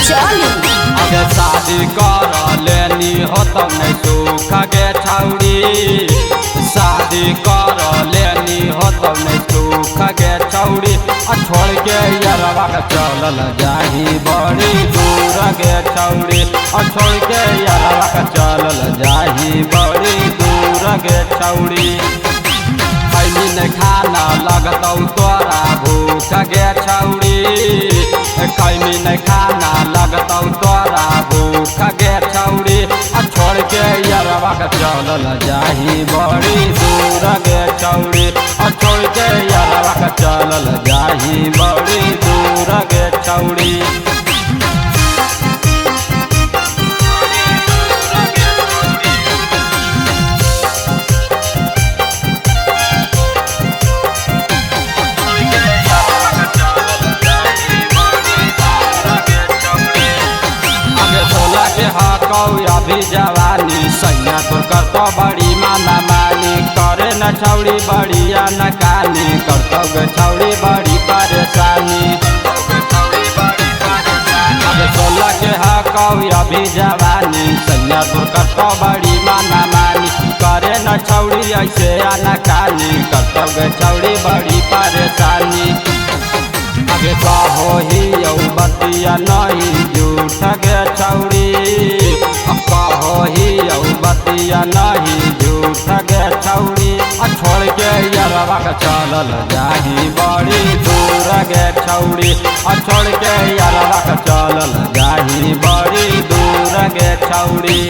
चली अगे शादी कर लेनी हो तब नहीं सुख गे छौड़ी, शादी कर लेनी हो तब नहीं सुख गे छौड़ी। छोड़ के यरवा के चलल जाही बड़ी दूर गे छौड़ी, छोड़ के यरवा के चलल जाही बड़ी दूर गे छौड़ी। खैनी न खाना लगतौ तोरा भूख गे छौड़ी, खैनी न खाना लगतौ तोरा भूख गे छौड़ी। छोड़ के यरवा के चलल जाही बड़ी दूर गे छौड़ी, छोड़ के यरवा के चलल जाही बड़ी दूर गे छौड़ी। अभी जवानी सैया तो करतो बड़ी माना मानी, करे न छौड़ी बड़िया न कानी, करतो गे छौड़ी बड़ी परेशानी। अबे 16 के हकौ अभी जवानी सैया तो करतो बड़ी माना मानी, करे न छौड़ी ऐसे आना कानी, करतो गे छौड़ी बड़ी परेशानी। अगे कहो ही यौ बतिया नहीं झूठ गे छौड़ी, कहो ही यौ बतिया नहीं झूठ गे छौड़ी। छोड़ के यरवा के चलल जाही बड़ी दूर गे छौड़ी, छोड़ के यरवा के चलल जाही बड़ी दूर गे छौड़ी।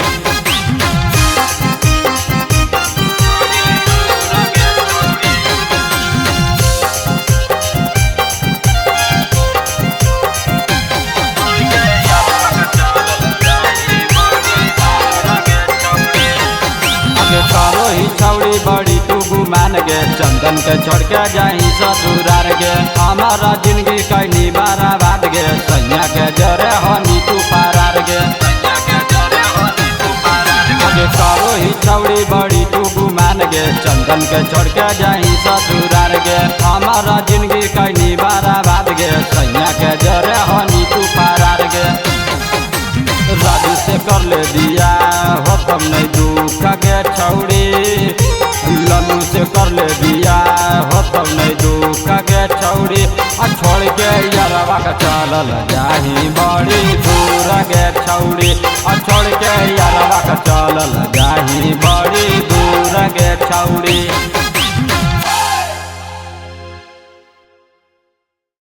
करो ही छौड़ी बड़ी तू गुमान गे, चंदन के छोड़ के जाही ससुरार गे। हमारा जिंदगी कैनी बर्बाद गे, सैया के जरे हनी तू फरार गे। अगे करो ही छौड़ी बड़ी तू गुमान गे, चंदन के छोड़ के जाही ससुरार गे। हमारा जिंदगी कैनी बर्बाद गे, सैया के जरे हनी तू फरार गे। राजू से कर ले दिया हो तब नहीं दुख गे छौड़ी, लल्लू से कर ले दिया हो तब नहीं दुख गे छौड़ी। छोड़ के यरवा के चलल जाही बड़ी दूर गे छौड़ी, छोड़ के यरवा के चलल जाही बड़ी दूर गे।